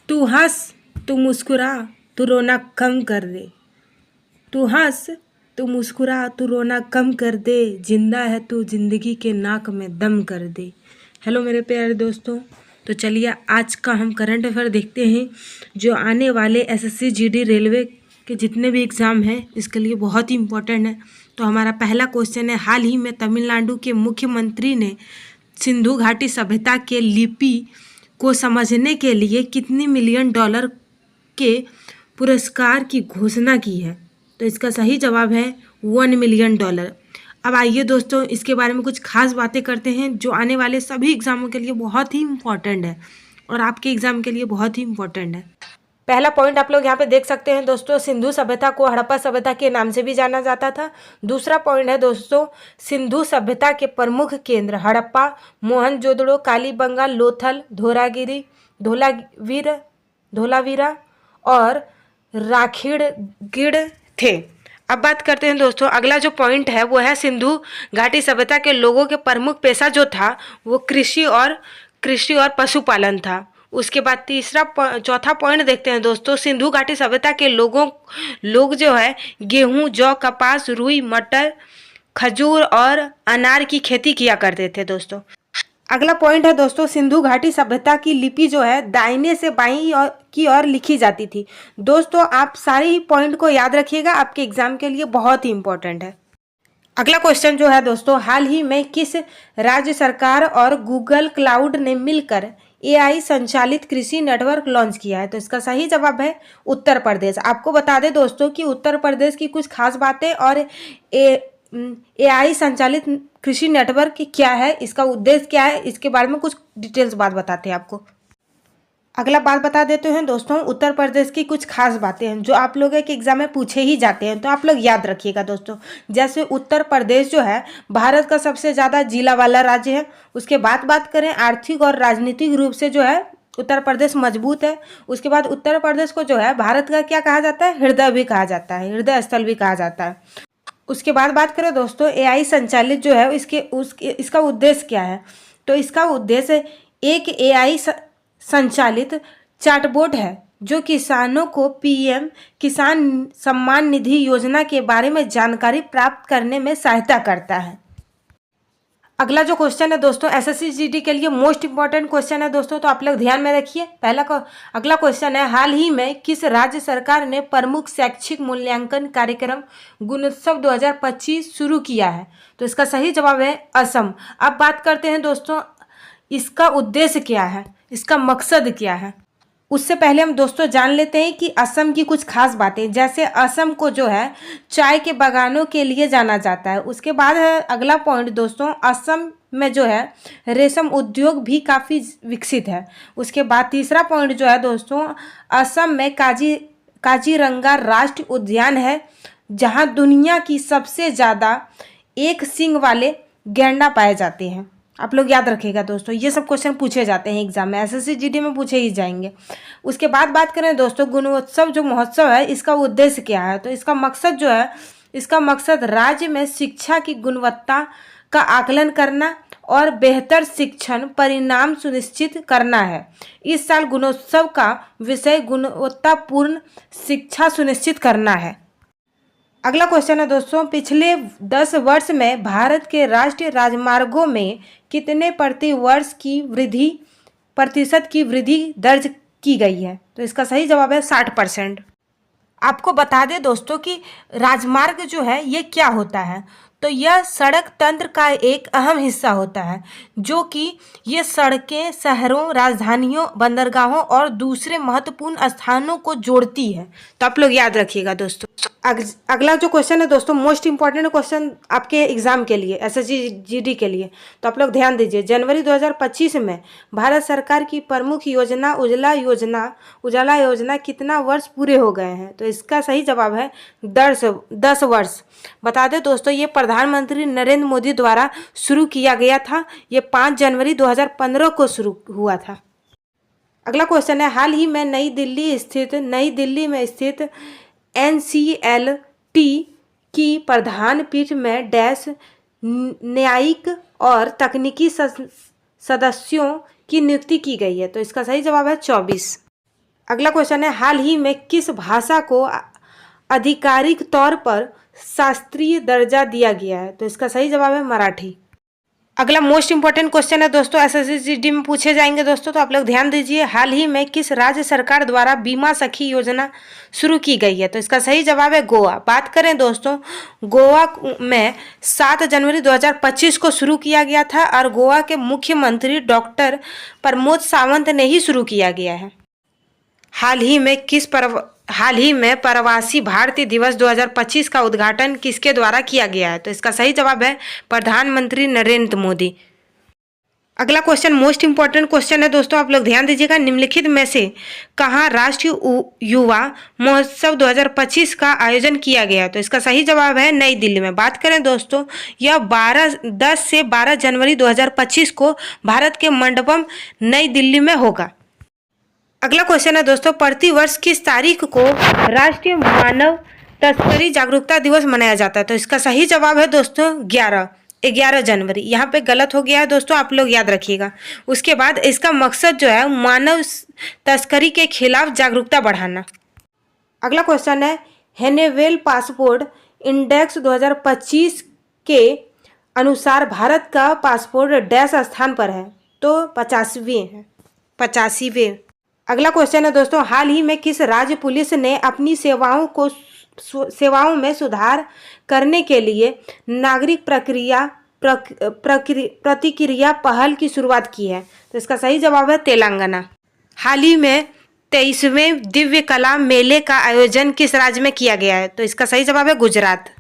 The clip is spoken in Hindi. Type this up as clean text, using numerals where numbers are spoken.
तू हंस, तू मुस्कुरा, तू रोना कम कर दे। तू हंस, तू मुस्कुरा, तू रोना कम कर दे। जिंदा है तू, जिंदगी के नाक में दम कर दे। हेलो मेरे प्यारे दोस्तों, तो चलिए आज का हम करंट अफेयर देखते हैं जो आने वाले एसएससी जीडी रेलवे के जितने भी एग्ज़ाम हैं इसके लिए बहुत ही इम्पोर्टेंट है। तो हमारा पहला क्वेश्चन है, हाल ही में तमिलनाडु के मुख्यमंत्री ने सिंधु घाटी सभ्यता के लिपि को समझने के लिए कितनी मिलियन डॉलर के पुरस्कार की घोषणा की है? तो इसका सही जवाब है 1 मिलियन डॉलर। अब आइए दोस्तों इसके बारे में कुछ खास बातें करते हैं जो आने वाले सभी एग्जामों के लिए बहुत ही इम्पोर्टेंट है और आपके एग्जाम के लिए बहुत ही इम्पोर्टेंट है। पहला पॉइंट आप लोग यहाँ पे देख सकते हैं दोस्तों, सिंधु सभ्यता को हड़प्पा सभ्यता के नाम से भी जाना जाता था। दूसरा पॉइंट है दोस्तों, सिंधु सभ्यता के प्रमुख केंद्र हड़प्पा, मोहनजोदड़ो, कालीबंगा, लोथल, धोलावीरा और राखीड़गढ़ थे। अब बात करते हैं दोस्तों, अगला जो पॉइंट है वो है सिंधु घाटी सभ्यता के लोगों के प्रमुख पेशा जो था वो कृषि और पशुपालन था। उसके बाद चौथा पॉइंट देखते हैं दोस्तों, सिंधु घाटी सभ्यता के लोग जो है गेहूं, जौ, कपास, रुई, मटर, खजूर और अनार की खेती किया करते थे दोस्तों। अगला पॉइंट है दोस्तों, सिंधु घाटी सभ्यता की लिपि जो है दाहिने से बाईं की ओर लिखी जाती थी। दोस्तों आप सारे ही पॉइंट को याद रखिएगा, आपके एग्जाम के लिए बहुत ही इंपॉर्टेंट है। अगला क्वेश्चन जो है दोस्तों, हाल ही में किस राज्य सरकार और गूगल क्लाउड ने मिलकर एआई संचालित कृषि नेटवर्क लॉन्च किया है? तो इसका सही जवाब है उत्तर प्रदेश। आपको बता दें दोस्तों कि उत्तर प्रदेश की कुछ खास बातें और एआई संचालित कृषि नेटवर्क क्या है, इसका उद्देश्य क्या है, इसके बारे में कुछ डिटेल्स बात बताते हैं आपको। अगला बात बता देते हैं दोस्तों, उत्तर प्रदेश की कुछ खास बातें हैं जो आप लोगों के एग्जाम में पूछे ही जाते हैं, तो आप लोग याद रखिएगा दोस्तों। जैसे उत्तर प्रदेश जो है भारत का सबसे ज़्यादा जिला वाला राज्य है। उसके बाद बात करें आर्थिक और राजनीतिक रूप से जो है उत्तर प्रदेश मजबूत है। उसके बाद उत्तर प्रदेश को जो है भारत का क्या कहा जाता है, हृदय भी कहा जाता है, हृदय स्थल भी कहा जाता है। उसके बाद बात करें दोस्तों एआई संचालित जो है इसका उद्देश्य क्या है? तो इसका उद्देश्य एक एआई संचालित चैटबॉट है जो किसानों को पीएम किसान सम्मान निधि योजना के बारे में जानकारी प्राप्त करने में सहायता करता है। अगला जो क्वेश्चन है दोस्तों एसएससी जीडी के लिए मोस्ट इंपॉर्टेंट क्वेश्चन है दोस्तों, तो आप लोग ध्यान में रखिए। अगला क्वेश्चन है, हाल ही में किस राज्य सरकार ने प्रमुख शैक्षिक मूल्यांकन कार्यक्रम गुणोत्सव 2025 शुरू किया है? तो इसका सही जवाब है असम। अब बात करते हैं दोस्तों इसका उद्देश्य क्या है, इसका मकसद क्या है। उससे पहले हम दोस्तों जान लेते हैं कि असम की कुछ खास बातें। जैसे असम को जो है चाय के बागानों के लिए जाना जाता है। उसके बाद है अगला पॉइंट दोस्तों, असम में जो है रेशम उद्योग भी काफ़ी विकसित है। उसके बाद तीसरा पॉइंट जो है दोस्तों, असम में काजीरंगा राष्ट्रीय उद्यान है जहां दुनिया की सबसे ज़्यादा एक सींग वाले गैंडा पाए जाते हैं। आप लोग याद रखिएगा दोस्तों, ये सब क्वेश्चन पूछे जाते हैं एग्जाम में, एसएससी जीडी में पूछे ही जाएंगे। उसके बाद बात करें दोस्तों गुणोत्सव जो महोत्सव है इसका उद्देश्य क्या है? तो इसका मकसद जो है, इसका मकसद राज्य में शिक्षा की गुणवत्ता का आकलन करना और बेहतर शिक्षण परिणाम सुनिश्चित करना है। इस साल गुणोत्सव का विषय गुणवत्तापूर्ण शिक्षा सुनिश्चित करना है। अगला क्वेश्चन है दोस्तों, पिछले 10 वर्ष में भारत के राष्ट्रीय राजमार्गों में कितने प्रतिशत की वृद्धि दर्ज की गई है? तो इसका सही जवाब है 60%। आपको बता दें दोस्तों कि राजमार्ग जो है ये क्या होता है, तो यह सड़क तंत्र का एक अहम हिस्सा होता है जो कि ये सड़कें शहरों, राजधानियों, बंदरगाहों और दूसरे महत्वपूर्ण स्थानों को जोड़ती है। तो आप लोग याद रखिएगा दोस्तों। अगला जो क्वेश्चन है दोस्तों मोस्ट इंपॉर्टेंट क्वेश्चन आपके एग्जाम के लिए, एसएससी जीडी के लिए, तो आप लोग ध्यान दीजिए। जनवरी 2025 में भारत सरकार की प्रमुख योजना उजाला योजना कितना वर्ष पूरे हो गए हैं? तो इसका सही जवाब है 10 वर्ष। बता दें दोस्तों ये प्रधानमंत्री नरेंद्र मोदी द्वारा शुरू किया गया था। ये 5 जनवरी 2015 को शुरू हुआ था। अगला क्वेश्चन है, हाल ही में नई दिल्ली में स्थित एनसीएलटी की प्रधान पीठ में डैश न्यायिक और तकनीकी सदस्यों की नियुक्ति की गई है। तो इसका सही जवाब है 24। अगला क्वेश्चन है, हाल ही में किस भाषा को आधिकारिक तौर पर शास्त्रीय दर्जा दिया गया है? तो इसका सही जवाब है मराठी। अगला मोस्ट इंपॉर्टेंट क्वेश्चन है दोस्तों, एसएससी में पूछे जाएंगे दोस्तों, तो आप लोग ध्यान दीजिए। हाल ही में किस राज्य सरकार द्वारा बीमा सखी योजना शुरू की गई है? तो इसका सही जवाब है गोवा। बात करें दोस्तों, गोवा में 7 जनवरी 2025 को शुरू किया गया था और गोवा के मुख्यमंत्री डॉक्टर प्रमोद सावंत ने ही शुरू किया गया है। हाल ही में प्रवासी भारतीय दिवस 2025 का उद्घाटन किसके द्वारा किया गया है? तो इसका सही जवाब है प्रधानमंत्री नरेंद्र मोदी। अगला क्वेश्चन मोस्ट इंपॉर्टेंट क्वेश्चन है दोस्तों, आप लोग ध्यान दीजिएगा। निम्नलिखित में से कहाँ राष्ट्रीय युवा महोत्सव 2025 का आयोजन किया गया? तो इसका सही जवाब है नई दिल्ली में। बात करें दोस्तों, यह 10 से 12 जनवरी 2025 को भारत के मंडपम नई दिल्ली में होगा। अगला क्वेश्चन है दोस्तों, प्रतिवर्ष किस तारीख को राष्ट्रीय मानव तस्करी जागरूकता दिवस मनाया जाता है? तो इसका सही जवाब है दोस्तों 11 जनवरी। यहाँ पे गलत हो गया है दोस्तों, आप लोग याद रखिएगा। उसके बाद इसका मकसद जो है मानव तस्करी के खिलाफ जागरूकता बढ़ाना। अगला क्वेश्चन है, हेनेवेल पासपोर्ट इंडेक्स 2025 के अनुसार भारत का पासपोर्ट डैश स्थान पर है? तो 85वें। अगला क्वेश्चन है दोस्तों, हाल ही में किस राज्य पुलिस ने अपनी सेवाओं में सुधार करने के लिए नागरिक प्रतिक्रिया पहल की शुरुआत की है? तो इसका सही जवाब है तेलंगाना। हाल ही में 23वें दिव्य कला मेले का आयोजन किस राज्य में किया गया है? तो इसका सही जवाब है गुजरात।